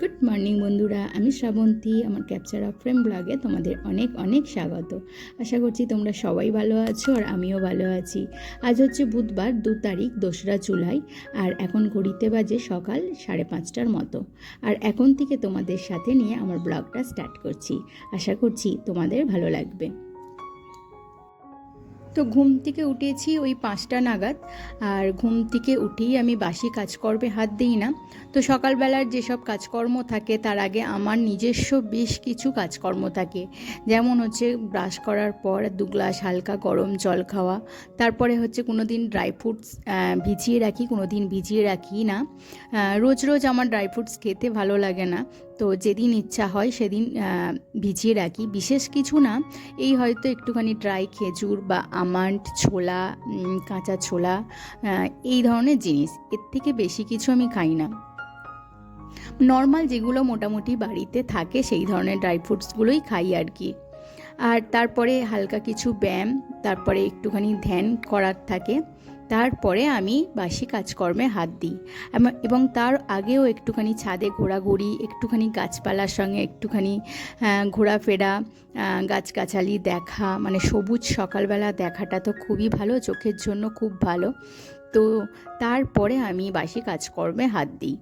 Good morning বন্ধুরা, আমি শ্রাবন্তী। আমার ক্যাপচার অফ ফ্রেম ব্লগে তোমাদের অনেক অনেক স্বাগত। আশা করছি তোমরা সবাই ভালো আছো আর আমিও ভালো আছি। আজ হচ্ছে বুধবার 2 তারিখ 2রা জুলাই, আর এখন ঘড়িতে বাজে সকাল 5:30টার মতো। আর এখন থেকে তোমাদের সাথে নিয়ে আমার ব্লগটা স্টার্ট করছি। আশা করছি তোমাদের ভালো লাগবে। তো ঘুম থেকে উঠেছি ওই 5টা নাগাদ, আর ঘুম থেকে উঠেই আমি বাসি কাজকর্মে হাত দিই না। তো সকালবেলার যেসব কাজকর্ম থাকে তার আগে আমার নিজস্ব বেশ কিছু কাজকর্ম থাকে, যেমন হচ্ছে ব্রাশ করার পর 2 গ্লাস হালকা গরম জল খাওয়া। তারপরে হচ্ছে কোনো দিন ড্রাই ফ্রুটস ভিজিয়ে রাখি, কোনো দিন ভিজিয়ে রাখি না। রোজ রোজ আমার ড্রাই ফ্রুটস খেতে ভালো লাগে না, তো যেদিন ইচ্ছা হয় সেদিন ভিজিয়ে রাখি। বিশেষ কিছু না, এই হয়তো একটুখানি ড্রাই খেজুর বা আমন্ড, ছোলা, কাঁচা ছোলা, এই ধরনের জিনিস। এর থেকে বেশি কিছু আমি খাই না। নর্মাল যেগুলো মোটামুটি বাড়িতে থাকে সেই ধরনের ড্রাই ফ্রুটসগুলোই খাই আর কি। আর তারপরে হালকা কিছু ব্যায়াম, তারপরে একটুখানি ধ্যান করার থাকে। তারপরে আমি বাসি কাজকর্মে হাত দিই, এবং তার আগেও একটুখানি ছাদে ঘোরাঘুরি, একটুখানি গাছপালার সঙ্গে একটুখানি ঘোরাফেরা, গাছগাছালি দেখা, মানে সবুজ সকালবেলা দেখাটা তো খুবই ভালো, চোখের জন্য খুব ভালো। তো তারপরে আমি বাসি কাজকর্মে হাত দিই।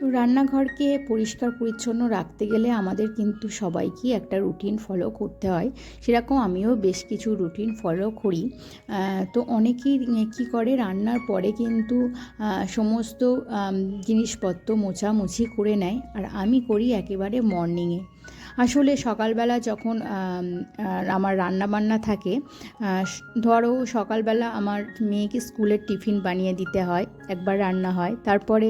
তো রান্নাঘরকে পরিষ্কার পরিচ্ছন্ন রাখতে গেলে আমাদের কিন্তু সবাইকেই একটা রুটিন ফলো করতে হয়। সেরকম আমিও বেশ কিছু রুটিন ফলো করি। তো অনেকেই কী করে, রান্নার পরে কিন্তু সমস্ত জিনিসপত্র মোছামুছি করে নেয়, আর আমি করি একেবারে মর্নিংয়ে। আসলে সকালবেলা যখন আমার রান্নাবান্না থাকে, ধরো সকালবেলা আমার মেয়েকে স্কুলের টিফিন বানিয়ে দিতে হয়, একবার রান্না হয়। তারপরে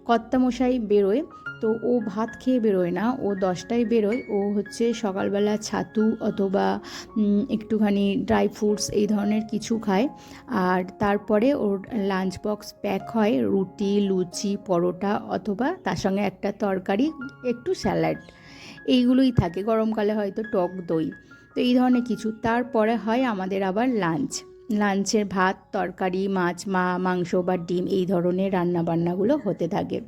কর্তামশাই বেরোয়, তো ও ভাত খেয়ে বেরোয় না, ও 10টায় বেরোয়। ও হচ্ছে সকালবেলা ছাতু অথবা একটুখানি ড্রাই ফ্রুটস এই ধরনের কিছু খায়। আর তারপরে ওর লাঞ্চ বক্স প্যাক হয় রুটি, লুচি, পরোটা, অথবা তার সঙ্গে একটা তরকারি, একটু স্যালাড, এইগুলোই থাকে। গরমকালে হয়তো টক দই, তো এই ধরনের কিছু। তারপরে হয় আমাদের আবার লাঞ্চের ভাত, তরকারি, মাছ, মাংস বা ডিম, এই ধরনের রান্নাবান্নাগুলো হতে থাকে।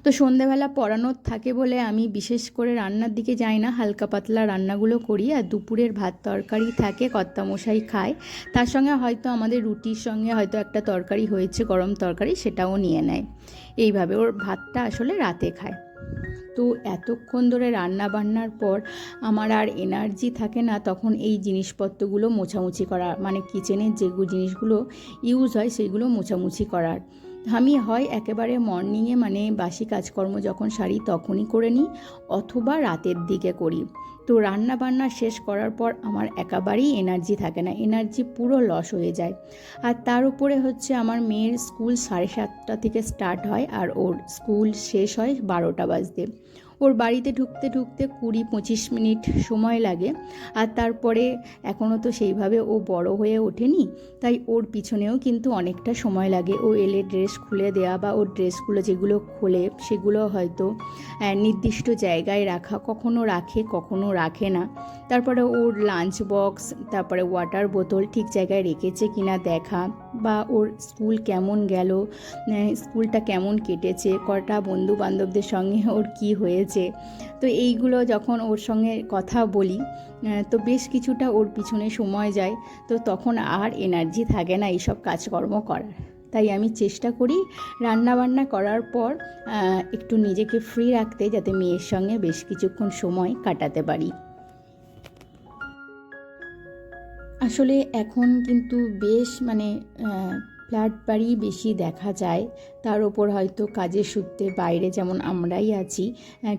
তো সন্ধেবেলা পড়ানোর থাকে বলে আমি বিশেষ করে রান্নার দিকে যাই না, হালকা পাতলা রান্নাগুলো করি। আর দুপুরের ভাত তরকারি থাকে, কর্তামশাই খায়। তার সঙ্গে হয়তো আমাদের রুটির সঙ্গে হয়তো একটা তরকারি হয়েছে, গরম তরকারি, সেটাও নিয়ে নেয়। এইভাবে ওর ভাতটা আসলে রাতে খায়। তো এতক্ষণ ধরে রান্না বান্নার পর আমার আর এনার্জি থাকে না তখন এই জিনিসপত্রগুলো মোছামুছি করা, মানে কিচেনের যে জিনিসগুলো ইউজ হয় সেইগুলো মোছামুছি করার। আমি হয় একেবারে মর্নিংয়ে, মানে বাসি কাজকর্ম যখন সারি তখনই করে নিই, অথবা রাতের দিকে করি। তো রান্না বান্না শেষ করার পর আমার একেবারেই এনার্জি থাকে না, এনার্জি পুরো লস হয়ে যায়। আর তার উপরে হচ্ছে আমার মেয়ের স্কুল 7:30 থেকে স্টার্ট হয়, আর ওর স্কুল শেষ হয় 12টা বাজতে। ওর বাড়িতে ঢুকতে ঢুকতে 20-25 মিনিট সময় লাগে। আর তারপরে এখনও তো সেইভাবে ও বড় হয়ে ওঠেনি, তাই ওর পিছনেও কিন্তু অনেকটা সময় লাগে। ও এলে ড্রেস খুলে দেওয়া, বা ওর ড্রেসগুলো যেগুলো খোলে সেগুলো হয়তো নির্দিষ্ট জায়গায় রাখা, কখনো রাখে কখনো রাখে না। তারপরে ওর লাঞ্চ বক্স, তারপরে ওয়াটার বোতল ঠিক জায়গায় রেখেছে কিনা দেখা, বা ওর স্কুল কেমন গেল, স্কুলটা কেমন কেটেছে, কটা বন্ধু বান্ধবদের সঙ্গে ওর কি হয়েছে। তো এইগুলো যখন ওর সঙ্গে কথা বলি, তো বেশ কিছুটা ওর পিছনে সময় যায়। তো তখন আর এনার্জি থাকে না এইসব কাজকর্ম করার। তাই আমি চেষ্টা করি রান্নাবান্না করার পর একটু নিজেকে ফ্রি রাখতে, যাতে মেয়ের সঙ্গে বেশ কিছুক্ষণ সময় কাটাতে পারি। আসলে এখন কিন্তু বেশ ফ্ল্যাট বাড়ি বেশি দেখা যায়। তার ওপর হয়তো কাজের সূত্রে বাইরে, যেমন আমরাই আছি,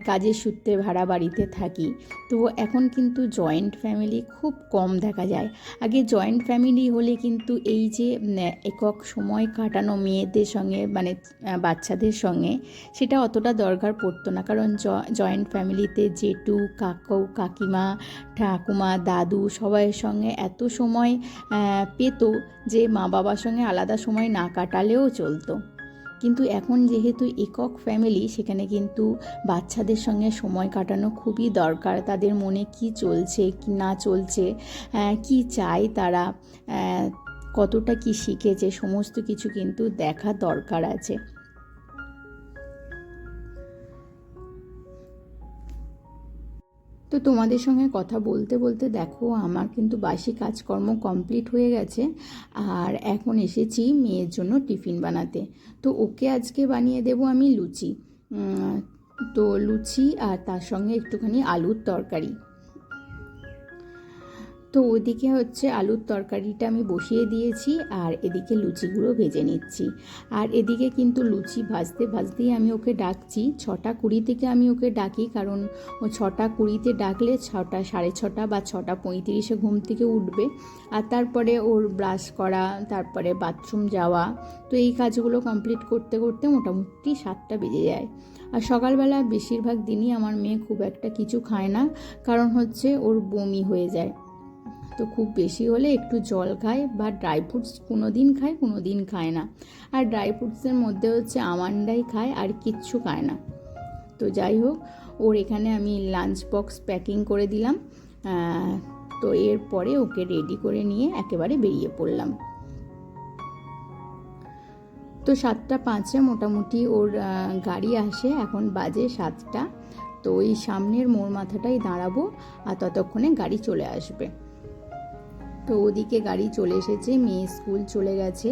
কাজের সূত্রে ভাড়া বাড়িতে থাকি। তো এখন কিন্তু জয়েন্ট ফ্যামিলি খুব কম দেখা যায়। আগে জয়েন্ট ফ্যামিলি হলে কিন্তু এই যে একক সময় কাটানো মেয়েদের সঙ্গে, মানে বাচ্চাদের সঙ্গে, সেটা অতটা দরকার পড়তো না। কারণ জয়েন্ট ফ্যামিলিতে জেঠু, কাকু, কাকিমা, ঠাকুমা, দাদু সবাইয়ের সঙ্গে এত সময় পেত যে মা বাবার সঙ্গে আলাদা সময় না কাটালেও চলতো। কিন্তু এখন যেহেতু একক ফ্যামিলি, সেখানে কিন্তু বাচ্চাদের সঙ্গে সময় কাটানো খুবই দরকার। তাদের মনে কি চলছে কি না চলছে, কি চায় তারা, কতটা কি শিখেছে, সমস্ত কিছু কিন্তু দেখা দরকার আছে। তো তোমাদের সঙ্গে কথা বলতে বলতে দেখো আমার কিন্তু বাসি কাজকর্ম কমপ্লিট হয়ে গেছে। আর এখন এসেছি মেয়ের জন্য টিফিন বানাতে। তো ওকে আজকে বানিয়ে দেব আমি লুচি। তো লুচি আর তার সঙ্গে একটুখানি আলুর তরকারি। তো ওদিকে হচ্ছে আলুর তরকারিটা আমি বসিয়ে দিয়েছি আর এদিকে লুচিগুলো ভেজে নিচ্ছি। আর এদিকে কিন্তু লুচি ভাজতে ভাজতেই আমি ওকে ডাকছি। 6:20 থেকে আমি ওকে ডাকি, কারণ ও 6:20 ডাকলে 6:30 বা 6:35 ঘুম থেকে উঠবে। আর তারপরে ওর ব্রাশ করা, তারপরে বাথরুম যাওয়া, তো এই কাজগুলো কমপ্লিট করতে করতে মোটামুটি 7টা বেজে যায়। আর সকালবেলা বেশিরভাগ দিনই আমার মেয়ে খুব একটা কিছু খায় না, কারণ হচ্ছে ওর বমি হয়ে যায়। তো খুব বেশি হলে একটু জল খায় বা ড্রাই ফ্রুটস কোনো দিন খায়, কোনো দিন খায় না। আর ড্রাই ফ্রুটসের মধ্যে হচ্ছে আমন্ডাই খায়, আর কিচ্ছু খায় না। তো যাই হোক, ওর এখানে আমি লাঞ্চ বক্স প্যাকিং করে দিলাম। তো এরপরে ওকে রেডি করে নিয়ে একেবারে বেরিয়ে পড়লাম। তো 7:05 মোটামুটি ওর গাড়ি আসে, এখন বাজে 7টা। তো ওই সামনের মোড় মাথাটাই দাঁড়াবো, আর ততক্ষণে গাড়ি চলে আসবে। তো ওদিকে গাড়ি চলে এসেছে, মেয়ে স্কুল চলে গেছে।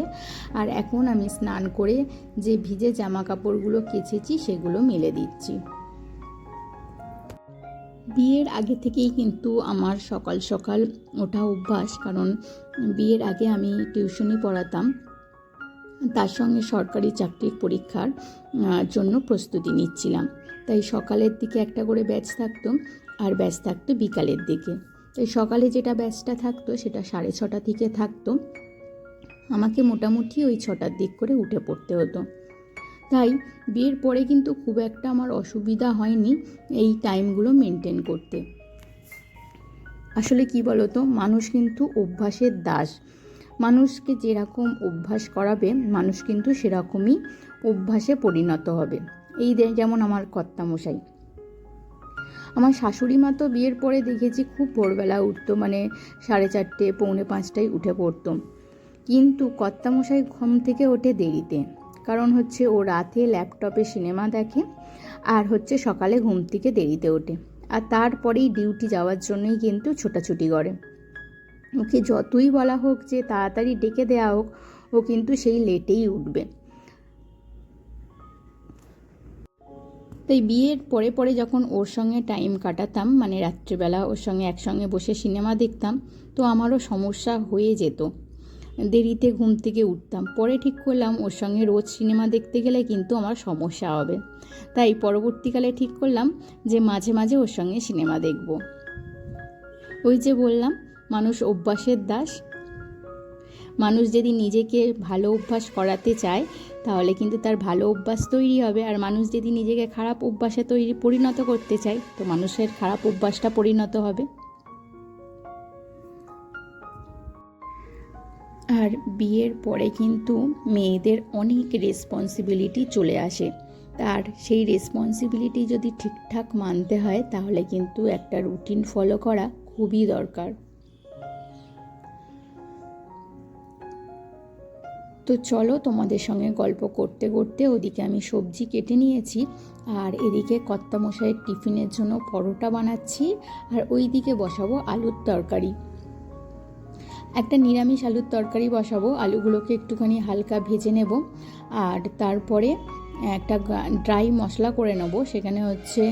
আর এখন আমি স্নান করে যে ভিজে জামা কাপড়গুলো কেচেছি সেগুলো মেলে দিচ্ছি। বিয়ের আগে থেকেই কিন্তু আমার সকাল সকাল ওঠা অভ্যাস, কারণ বিয়ের আগে আমি টিউশনি পড়াতাম, তার সঙ্গে সরকারি চাকরির পরীক্ষার জন্য প্রস্তুতি নিচ্ছিলাম। তাই সকালের দিকে একটা করে ব্যাচ থাকতো, আর ব্যাচ থাকতো বিকালের দিকে। তাই সকালে যেটা ব্যাচটা থাকতো সেটা 6:30 থেকে থাকতো। আমাকে মোটামুটি ওই 6টার দিক করে উঠে পড়তে হতো। তাই বিয়ের পরে কিন্তু খুব একটা আমার অসুবিধা হয়নি এই টাইমগুলো মেনটেন করতে। আসলে কি বলতো, মানুষ কিন্তু অভ্যাসের দাস। মানুষকে যেরকম অভ্যাস করাবে মানুষ কিন্তু সেরকমই অভ্যাসে পরিণত হবে। এই যেমন আমার কর্তামশাই, আমার শাশুড়ি মা তো বিয়ের পরে দেখেছি খুব ভোরবেলা উঠতো, মানে 4:30 4:45 উঠে পড়তো। কিন্তু কর্তামশাই ঘুম থেকে ওঠে দেরিতে, কারণ হচ্ছে ও রাতে ল্যাপটপে সিনেমা দেখে, আর হচ্ছে সকালে ঘুম থেকে দেরিতে ওঠে। আর তারপরেই ডিউটি যাওয়ার জন্যই কিন্তু ছোটাছুটি করে। ওকে যতই বলা হোক যে তাড়াতাড়ি ডেকে দেওয়া হোক, ও কিন্তু সেই লেটেই উঠবে। তাই বিয়ের পরে পরে যখন ওর সঙ্গে টাইম কাটাতাম, মানে রাত্রিবেলা ওর সঙ্গে একসঙ্গে বসে সিনেমা দেখতাম, তো আমারও সমস্যা হয়ে যেত, দেরিতে ঘুম থেকে উঠতাম। পরে ঠিক করলাম ওর সঙ্গে রোজ সিনেমা দেখতে গেলে কিন্তু আমার সমস্যা হবে। তাই পরবর্তীকালে ঠিক করলাম যে মাঝে মাঝে ওর সঙ্গে সিনেমা দেখব। ওই যে বললাম, মানুষ অভ্যাসের দাস। মানুষ যদি নিজেকে ভালো অভ্যাস করাতে চায় তাহলে কিন্তু তার ভালো অভ্যাস তৈরি হবে, আর মানুষ যদি নিজেকে খারাপ অভ্যাসে পরিণত করতে চায় তো মানুষের খারাপ অভ্যাসটা পরিণত হবে। আর বিয়ের পরে কিন্তু মেয়েদের অনেক রেসপন্সিবিলিটি চলে আসে, তার সেই রেসপন্সিবিলিটি যদি ঠিকঠাক মানতে হয় তাহলে কিন্তু একটা রুটিন ফলো করা খুবই দরকার। তো চলো, তোমাদের সঙ্গে গল্প করতে করতে ওদিকে আমি সবজি কেটে নিয়েছি, আর এদিকে কর্তামশাইয়ের টিফিনের জন্য পরোটা বানাচ্ছি, আর ওই দিকে বসাবো আলুর তরকারি। একটা নিরামিষ আলুর তরকারি বসাবো। আলুগুলোকে একটুখানি হালকা ভেজে নেব, আর তারপরে একটা ড্রাই মশলা করে নেব। সেখানে হচ্ছে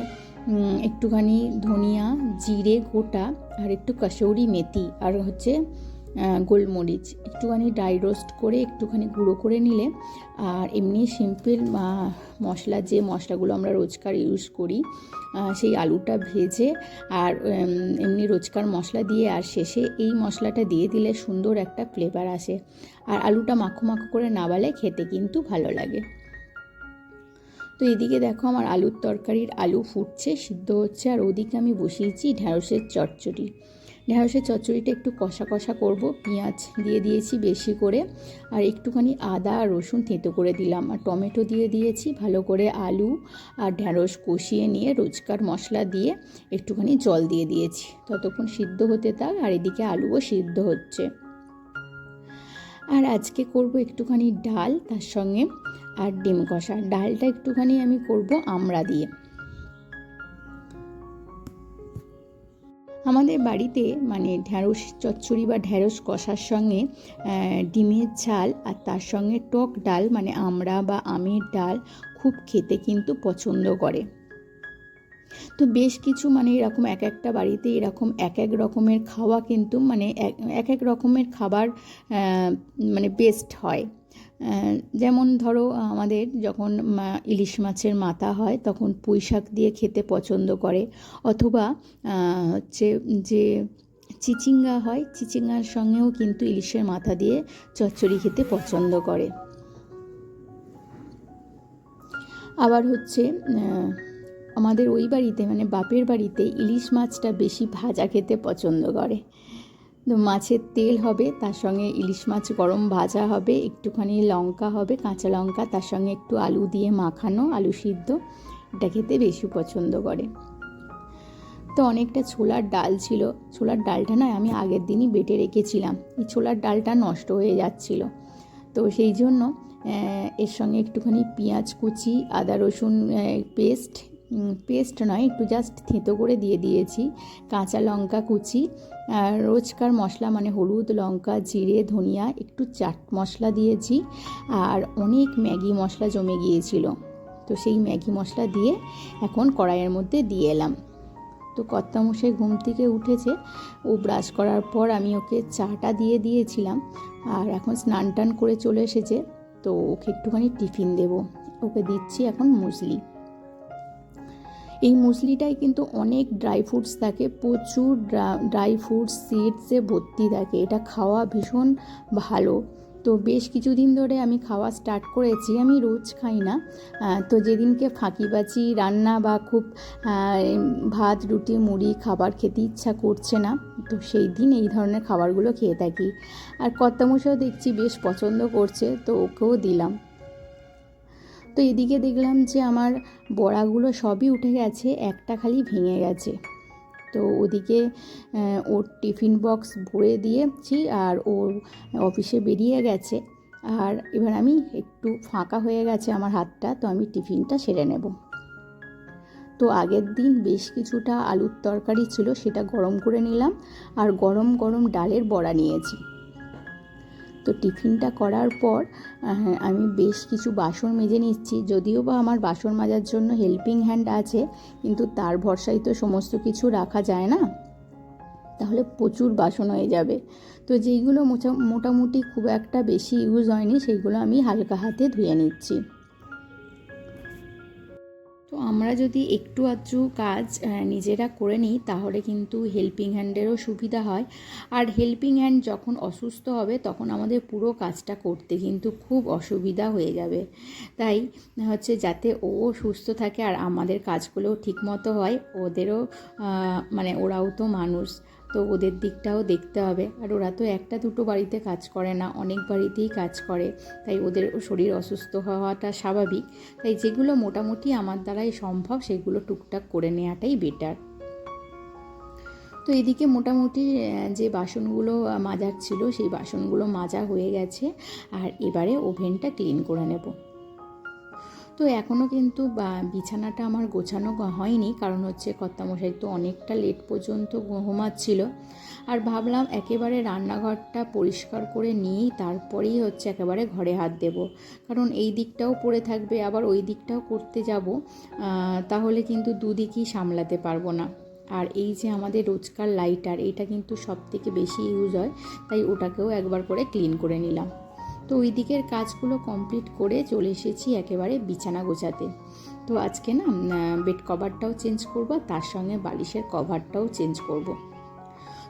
একটুখানি ধনিয়া, জিরে গোটা, আর একটু কসৌরি মেথি, আর হচ্ছে গোলমরিচ একটুখানি ড্রাই রোস্ট করে একটুখানি গুঁড়ো করে নিলে, আর এমনি সিম্পল মশলা, যে মশলাগুলো আমরা রোজকার ইউজ করি, সেই আলুটা ভেজে আর এমনি রোজকার মশলা দিয়ে, আর শেষে এই মশলাটা দিয়ে দিলে সুন্দর একটা ফ্লেভার আসে। আর আলুটা মাখো মাখো করে নাবালে খেতে কিন্তু ভালো লাগে। তো এদিকে দেখো আমার আলুর তরকারির আলু ফুটছে, সিদ্ধ হচ্ছে, আর ওদিকে আমি বসিয়েছি ঢ্যাঁড়সের চচ্চড়ি। ঢ্যাঁড়সের চচ্চড়িটা একটু কষা কষা করব, পেঁয়াজ দিয়ে দিয়েছি বেশি করে, আর একটুখানি আদা আর রসুন থেঁতো করে দিলাম, আর টমেটো দিয়ে দিয়েছি। ভালো করে আলু আর ঢ্যাঁড়স কষিয়ে নিয়ে রোজকার মশলা দিয়ে একটুখানি জল দিয়ে দিয়েছি, ততক্ষণ সিদ্ধ হতে থাক, আর এদিকে আলুও সিদ্ধ হচ্ছে। আর আজকে করব একটুখানি ডাল, তার সঙ্গে আর ডিম কষা। ডালটা একটুখানি আমি করব আমড়া দিয়ে। আমাদের বাড়িতে মানে ঢ্যাঁড়স চচ্চড়ি বা ঢ্যাঁড়স কষার সঙ্গে ডিমের ঝাল আর তার সঙ্গে টক ডাল মানে আমড়া বা আমের ডাল খুব খেতে কিন্তু পছন্দ করে। তো বেশ কিছু মানে এরকম এক একটা বাড়িতে এরকম এক এক রকমের খাওয়া কিন্তু মানে এক এক রকমের খাবার মানে বেস্ট হয়। যেমন ধরো আমাদের যখন ইলিশ মাছের মাথা হয় তখন পুঁই শাক দিয়ে খেতে পছন্দ করে, অথবা হচ্ছে যে চিচিঙ্গা হয়, চিচিঙ্গার সঙ্গেও কিন্তু ইলিশের মাথা দিয়ে চচ্চড়ি খেতে পছন্দ করে। আবার হচ্ছে আমাদের ওই বাড়িতে মানে বাপের বাড়িতে ইলিশ মাছটা বেশি ভাজা খেতে পছন্দ করে। তো মাছের তেল হবে, তার সঙ্গে ইলিশ মাছ গরম ভাজা হবে, একটুখানি লঙ্কা হবে, কাঁচা লঙ্কা, তার সঙ্গে একটু আলু দিয়ে মাখানো, আলু সিদ্ধ, এটা খেতে বেশি পছন্দ করে। তো অনেকটা ছোলার ডাল ছিল, ছোলার ডালটা না আমি আগের দিনই বেটে রেখেছিলাম, এই ছোলার ডালটা নষ্ট হয়ে যাচ্ছিল, তো সেই জন্য এর সঙ্গে একটুখানি পেঁয়াজ কুচি, আদা রসুন পেস্ট নয়, একটু জাস্ট থেঁতো করে দিয়ে দিয়েছি, কাঁচা লঙ্কা কুচি, রোজকার মশলা মানে হলুদ, লঙ্কা, জিরে, ধনিয়া, একটু চাট মশলা দিয়েছি, আর অনেক ম্যাগি মশলা জমে গিয়েছিল, তো সেই ম্যাগি মশলা দিয়ে এখন কড়াইয়ের মধ্যে দিয়ে এলাম। তো কর্তামশাই ঘুম থেকে উঠেছে, ও ব্রাশ করার পর আমি ওকে চাটা দিয়ে দিয়েছিলাম, আর এখন স্নান টান করে চলে এসেছে, তো ওকে একটুখানি টিফিন দেব। ওকে দিচ্ছি এখন মুসলি। এই মুসলিটায় কিন্তু অনেক ড্রাই ফ্রুটস থাকে, প্রচুর ড্রাই ফ্রুটস সিডসে ভর্তি থাকে, এটা খাওয়া ভীষণ ভালো। তো বেশ কিছুদিন ধরে আমি খাওয়া স্টার্ট করেছি, আমি রোজ খাই না, তো যেদিনকে ফাঁকিবাজি রান্না বা খুব ভাত রুটি মুড়ি খাবার খেতে ইচ্ছা করছে না, তো সেই দিন এই ধরনের খাবারগুলো খেয়ে থাকি। আর কর্তামশাইও দেখছি বেশ পছন্দ করছে, তো ওকেও দিলাম। তো এদিকে দেখলাম যে আমার বড়াগুলো সবই উঠে গেছে, একটা খালি ভেঙে গেছে। তো ওদিকে ওর টিফিন বক্স ভরে দিয়েছি আর ও অফিসে বেরিয়ে গেছে, আর এবার আমি একটু ফাঁকা হয়ে গেছে আমার হাতটা, তো আমি টিফিনটা সেরে নেব। তো আগের দিন বেশ কিছুটা আলুর তরকারি ছিল, সেটা গরম করে নিলাম, আর গরম গরম ডালের বড়া নিয়েছি। তো টিফিনটা করার পর আমি বেশ কিছু বাসন মেজে নিচ্ছি, যদিও বা আমার বাসন মাজার জন্য হেল্পিং হ্যান্ড আছে, কিন্তু তার ভরসায় তো সমস্ত কিছু রাখা যায় না, তাহলে প্রচুর বাসন হয়ে যাবে। তো যেইগুলো মোটামুটি খুব একটা বেশি ইউজ হয়নি সেইগুলো আমি হালকা হাতে ধুয়ে নিচ্ছি। তো আমরা যদি একটু আধটু কাজ নিজেরা করে নিই তাহলে কিন্তু হেল্পিং হ্যান্ডেরও সুবিধা হয়, আর হেল্পিং হ্যান্ড যখন অসুস্থ হবে তখন আমাদের পুরো কাজটা করতে কিন্তু খুব অসুবিধা হয়ে যাবে। তাই হচ্ছে যাতে ও সুস্থ থাকে আর আমাদের কাজগুলোও ঠিকমতো হয়, ওদেরও মানে ওরাও তো মানুষ, তো ওদের দিকটাও দেখতে হবে, আর ওরা তো একটা দুটো বাড়িতে কাজ করে না, অনেক বাড়িতেই কাজ করে, তাই ওদের শরীর অসুস্থ হওয়াটা স্বাভাবিক। তাই যেগুলো মোটামুটি আমার দ্বারাই সম্ভব সেগুলো টুকটাক করে নেওয়াটাই বেটার। তো এদিকে মোটামুটি যে বাসনগুলো মাজার ছিল সেই বাসনগুলো মাজা হয়ে গেছে, আর এবারে ওভেনটা ক্লিন করে নেব। তো এখনও কিন্তু বিছানাটা আমার গোছানো হয়নি, কারণ হচ্ছে কর্তামশাই তো অনেকটা লেট পর্যন্ত ঘুমাচ্ছিল, আর ভাবলাম একেবারে রান্নাঘরটা পরিষ্কার করে নিয়েই তারপরেই হচ্ছে একেবারে ঘরে হাত দেব, কারণ এই দিকটাও পড়ে থাকবে আবার ওই দিকটাও করতে যাব, তাহলে কিন্তু দুদিকই সামলাতে পারবো না। আর এই যে আমাদের রোজকার লাইটার, এটা কিন্তু সব থেকে বেশি ইউজ হয়, তাই ওটাকেও একবার করে ক্লিন করে নিলাম। তো ওই দিকের কাজগুলো কমপ্লিট করে চলে এসেছি একেবারে বিছানা গোছাতে। তো আজকে না বেড কভারটাও চেঞ্জ করব, তার সঙ্গে বালিশের কভারটাও চেঞ্জ করব।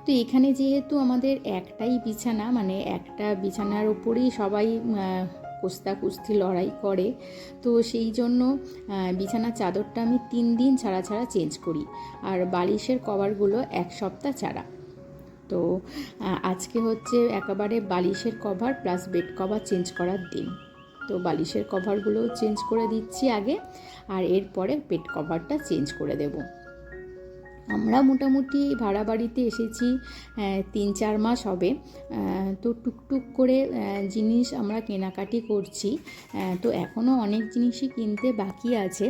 তো এখানে যেহেতু আমাদের একটাই বিছানা, মানে একটা বিছানার ওপরেই সবাই কুস্তি লড়াই করে, তো সেই জন্য বিছানার চাদরটা আমি 3 দিন ছাড়া ছাড়া চেঞ্জ করি, আর বালিশের কভারগুলো 1 সপ্তাহ ছাড়া। তো আজকে হচ্ছে একেবারে বালিশের cover plus bed cover change করার দিন, তো বালিশের কভারগুলোও চেঞ্জ করে দিচ্ছি আগে, আর এরপরে বেড কভারটা চেঞ্জ করে দেব। আমরা মোটামুটি ভাড়া বাড়িতে এসেছি 3-4 মাস হবে। তো টুকটুক করে জিনিস আমরা কেনাকাটি করছি। তো এখনও অনেক জিনিসই কিনতে বাকি আছে।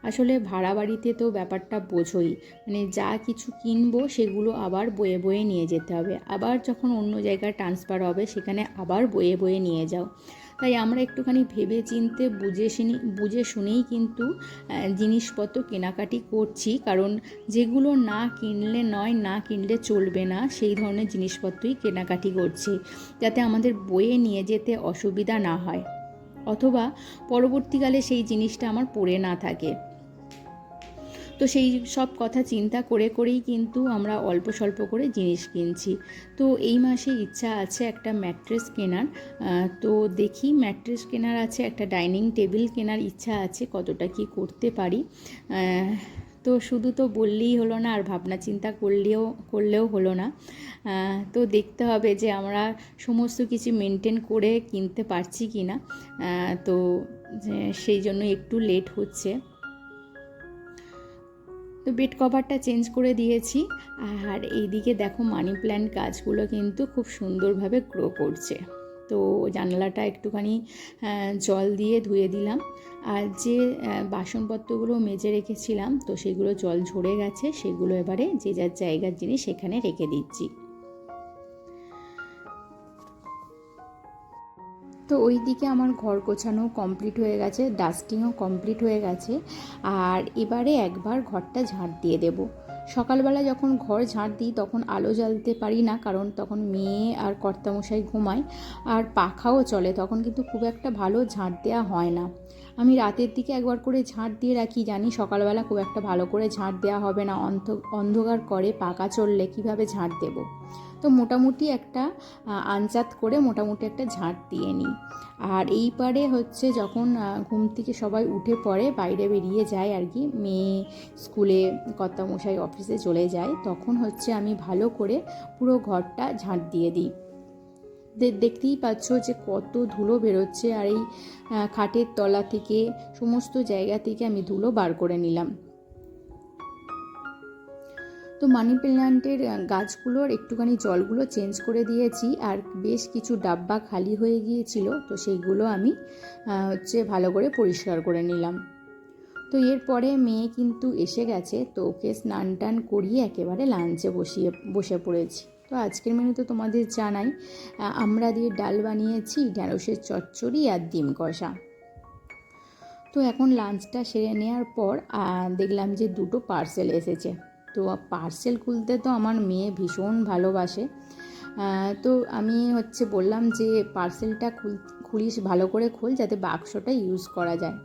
আসলে ভাড়া বাড়িতে তো ব্যাপারটা বোঝোই, মানে যা কিছু কিনবো সেগুলো আবার বয়ে বয়ে নিয়ে যেতে হবে, আবার যখন অন্য জায়গায় ট্রান্সফার হবে সেখানে আবার বয়ে বয়ে নিয়ে যাও। তাই আমরা একটুখানি ভেবে চিনতে বুঝে শুনেই কিন্তু জিনিসপত্র কেনাকাটি করছি, কারণ যেগুলো না কিনলে নয়, না কিনলে চলবে না, সেই ধরনের জিনিসপত্রই কেনাকাটি করছি, যাতে আমাদের বয়ে নিয়ে যেতে অসুবিধা না হয়, অথবা পরবর্তীকালে সেই জিনিসটা আমার পড়ে না থাকে। তো সেই সব কথা চিন্তা করে করেই কিন্তু আমরা অল্প স্বল্প করে জিনিস কিনছি। তো এই মাসে ইচ্ছা আছে একটা ম্যাট্রেস কেনার। তো দেখি, ম্যাট্রেস কেনার আছে, একটা ডাইনিং টেবিল কেনার ইচ্ছা আছে, কতটা কি করতে পারি। তো শুধু তো বললেই হলো না, আর ভাবনা চিন্তা করলেও হলো না। তো দেখতে হবে যে আমরা সমস্ত কিছু মেনটেন করে কিনতে পারছি কি না। তো সেই জন্য একটু লেট হচ্ছে। তো বেড কভারটা চেঞ্জ করে দিয়েছি, আর এইদিকে দেখো মানি প্ল্যান্ট গাছগুলো কিন্তু খুব সুন্দরভাবে গ্রো করছে। তো জানালাটা একটুখানি জল দিয়ে ধুয়ে দিলাম, আর যে বাসনপত্রগুলো মেজে রেখেছিলাম তো সেগুলো জল ঝরে গেছে, সেগুলো এবারে যে যার জায়গার জিনিস সেখানে রেখে দিচ্ছি। তো ওই দিকে আমার ঘর গোছানো কমপ্লিট হয়ে গেছে, ডাস্টিংও কমপ্লিট হয়ে গেছে, আর এবারে একবার ঘরটা ঝাঁট দিয়ে দেব। সকালবেলা যখন ঘর ঝাঁট দিই তখন আলো জ্বালতে পারি না, কারণ তখন মেয়ে আর কর্তামশাই ঘুমায়, আর পাখাও চলে, তখন কিন্তু খুব একটা ভালো ঝাঁট দেওয়া হয় না। আমি রাতের দিকে একবার করে ঝাঁট দিয়ে রাখি, জানি সকালবেলা খুব একটা ভালো করে ঝাঁট দেওয়া হবে না, অন্ধকার করে পাখা চললে কিভাবে ঝাঁট দেব। তো মোটামুটি একটা আনচাত করে মোটামুটি একটা ঝাঁট দিয়ে নিই। আর এই পারে হচ্ছে যখন ঘুম থেকে সবাই উঠে পড়ে, বাইরে বেরিয়ে যায় আর কি, মেয়ে স্কুলে, কর্তামশাই অফিসে চলে যায়, তখন হচ্ছে আমি ভালো করে পুরো ঘরটা ঝাঁট দিয়ে দিই। দেখতেই পাচ্ছ যে কত ধুলো বেরোচ্ছে, আর এই খাটের তলা থেকে সমস্ত জায়গা থেকে আমি ধুলো বার করে নিলাম। তো মানি প্ল্যান্টের গাছগুলোর একটুখানি জলগুলো চেঞ্জ করে দিয়েছি, আর বেশ কিছু ডাব্বা খালি হয়ে গিয়েছিল, তো সেইগুলো আমি হচ্ছে ভালো করে পরিষ্কার করে নিলাম। তো এরপরে মেয়ে কিন্তু এসে গেছে, তো ওকে স্নান টান করিয়ে একেবারে লাঞ্চে বসে পড়েছি। তো আজকের মেনু তো তোমাদের জানাই, আমরা দিয়ে ডাল বানিয়েছি, ঢ্যাঁড়সের চচ্চড়ি আর ডিম কষা। তো এখন লাঞ্চটা সেরে নেওয়ার পর দেখলাম যে 2টো পার্সেল এসেছে। তো পার্সেল খুলতে তো আমার মেয়ে ভীষণ ভালোবাসে। তো আমি হচ্ছে বললাম যে পার্সেলটা খুলিস, ভালো করে খোল যাতে বাক্সটা ইউজ করা যায়।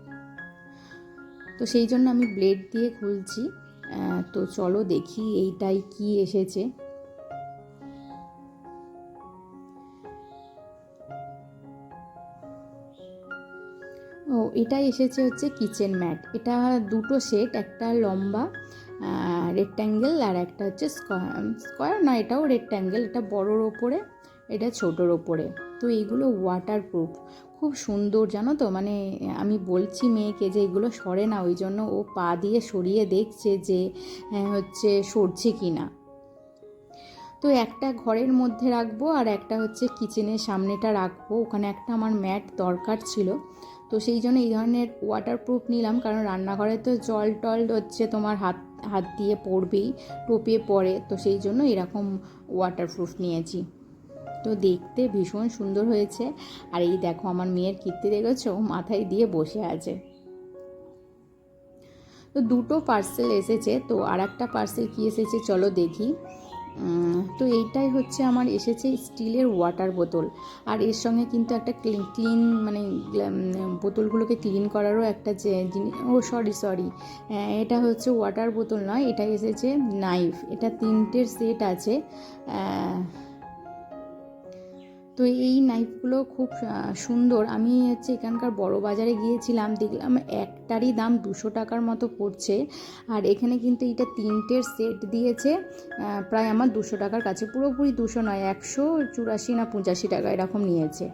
তো সেই জন্য আমি ব্লেড দিয়ে খুলছি। তো চলো দেখি এইটাই কি এসেছে। এটা এসেছে হচ্ছে কিচেন ম্যাট। এটা 2টো সেট, একটা লম্বা রেক্ট্যাঙ্গেল আর একটা হচ্ছে স্কোয়ার না, এটাও রেক্ট্যাঙ্গেল, এটা বড়োর ওপরে, এটা ছোটোর ওপরে। তো এইগুলো ওয়াটারপ্রুফ, খুব সুন্দর জানো তো, মানে আমি বলছি মেয়েকে যে এগুলো সরে না, ওই জন্য ও পা দিয়ে সরিয়ে দেখছে যে হচ্ছে সরছে কি না। তো একটা ঘরের মধ্যে রাখবো, আর একটা হচ্ছে কিচেনের সামনেটা রাখবো, ওখানে একটা আমার ম্যাট দরকার ছিল। তো সেই জন্য এই ধরনের ওয়াটারপ্রুফ নিলাম, কারণ রান্নাঘরে তো জল টল হচ্ছে তোমার হাত দিয়ে পড়বেই, টোপে পড়ে, তো সেই জন্য এরকম ওয়াটারপ্রুফ নিয়েছি। তো দেখতে ভীষণ সুন্দর হয়েছে। আর এই দেখো আমার মেয়ের কীর্তি দেখেছো, মাথায় দিয়ে বসে আছে। তো 2টো পার্সেল এসেছে। তো আর একটা পার্সেল কী এসেছে চলো দেখি। তো এইটাই হচ্ছে আমার এসেছে স্টিলের ওয়াটার বোতল, আর এর সঙ্গে কিন্তু একটা ক্লিন মানে বোতলগুলোকে ক্লিন করারও একটা যে জিনিস, সরি এটা হচ্ছে ওয়াটার বোতল নয়, এটা এসেছে নাইফ। এটা 3টের সেট আছে। তো এই নাইফগুলো খুব সুন্দর। আমি হচ্ছে এখানকার বড় বাজারে গিয়েছিলাম, দেখলাম একটারই দাম 200 টাকার মতো পড়ছে, আর এখানে কিন্তু এইটা 3টের সেট দিয়েছে প্রায় আমার 200 টাকার কাছে, পুরোপুরি 200 নয়, 184 না 85 টাকা এরকম নিয়েছে।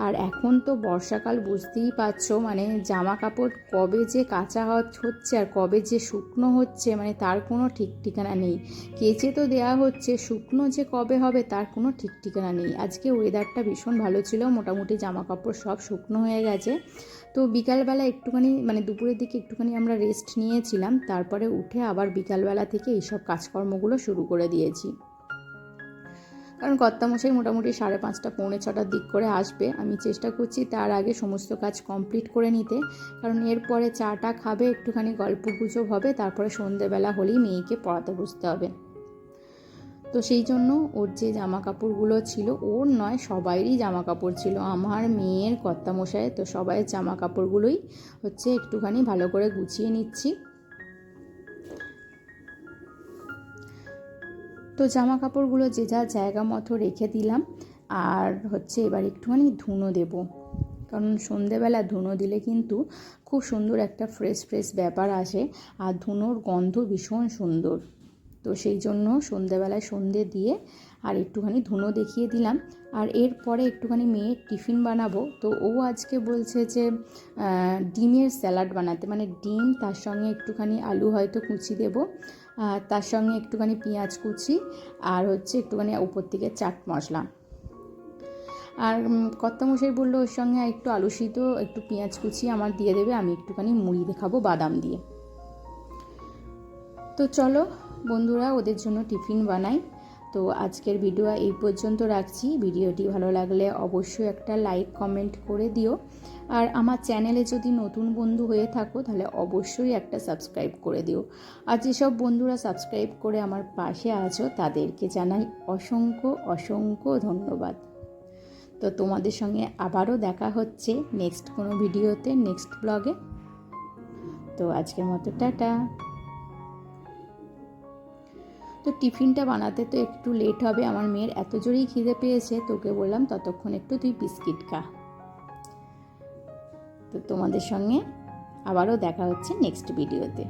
আর এখন তো বর্ষাকাল, বুঝতেই পারছো, মানে জামা কাপড় কবে যে কাচা হচ্ছে আর কবে যে শুকনো হচ্ছে, মানে তার কোনো ঠিক ঠিকানা নেই। কেচে তো দেওয়া হচ্ছে, শুকনো যে কবে হবে তার কোনো ঠিক ঠিকানা নেই। আজকে ওয়েদারটা ভীষণ ভালো ছিল, মোটামুটি জামা কাপড় সব শুকনো হয়ে গেছে। তো বিকালবেলা একটুখানি, মানে দুপুরের দিকে একটুখানি আমরা রেস্ট নিয়েছিলাম, তারপরে উঠে আবার বিকালবেলা থেকে এইসব কাজকর্মগুলো শুরু করে দিয়েছি। কারণ কর্তামশাই মোটামুটি 5:30 পৌনে 6টার দিক করে আসবে। আমি চেষ্টা করছি তার আগে সমস্ত কাজ কমপ্লিট করে নিতে, কারণ এরপরে চাটা খাবে, একটুখানি গল্প গুজব হবে, তারপরে সন্ধেবেলা হলেই মেয়েকে পড়াতে বসতে হবে। তো সেই জন্য ওর যে জামা কাপড়গুলো ছিল, ওর নয় সবাইরই জামা কাপড় ছিল, আমার, মেয়ের, কর্তামশাই, তো সবাইয়ের জামা কাপড়গুলোই হচ্ছে একটুখানি ভালো করে গুছিয়ে নিচ্ছি। তো জামা কাপড়গুলো যে যার জায়গা মতো রেখে দিলাম। আর হচ্ছে এবার একটুখানি ধুনো দেব, কারণ সন্ধেবেলা ধুনো দিলে কিন্তু খুব সুন্দর একটা ফ্রেশ ফ্রেশ ব্যাপার আসে, আর ধুনোর গন্ধ ভীষণ সুন্দর। তো সেই জন্য সন্ধেবেলায় সন্ধে দিয়ে আর একটুখানি ধুনো দেখিয়ে দিলাম। আর এরপরে একটুখানি মেয়ের টিফিন বানাবো। তো ও আজকে বলছে যে ডিমের স্যালাড বানাতে, মানে ডিম, তার সঙ্গে একটুখানি আলু হয়তো কুচি দেবো, আর তার সঙ্গে একটুখানি পেঁয়াজ কুচি, আর হচ্ছে একটুখানি উপর থেকে চাট মশলা। আর কর্তামশাই বললো ওর সঙ্গে একটু আলু সিদ্ধ, একটু পেঁয়াজ কুচি আমার দিয়ে দেবে, আমি একটুখানি মুড়ি দেখাবো বাদাম দিয়ে। তো চলো বন্ধুরা, ওদের জন্য টিফিন বানাই। তো আজকের ভিডিও এই পর্যন্ত রাখছি। ভিডিওটি ভালো লাগলে অবশ্যই একটা লাইক কমেন্ট করে দিও, আর আমার চ্যানেলে যদি নতুন বন্ধু হয়ে থাকো তাহলে অবশ্যই একটা সাবস্ক্রাইব করে দিও। আর যেসব বন্ধুরা সাবস্ক্রাইব করে আমার পাশে আছো তাদেরকে জানাই অসংখ্য অসংখ্য ধন্যবাদ। তো তোমাদের সঙ্গে আবারও দেখা হচ্ছে নেক্সট কোনো ভিডিওতে, নেক্সট ব্লগে। তো আজকের মতো টাটা। তো টিফিনটা বানাতে তো একটু লেট হবে, আমার মেয়ের এত জোরেই খিদে পেয়েছে, তোকে বললাম ততক্ষণ একটু তুই বিস্কিট খা। তো তোমাদের সঙ্গে আবারও দেখা হচ্ছে নেক্সট ভিডিওতে।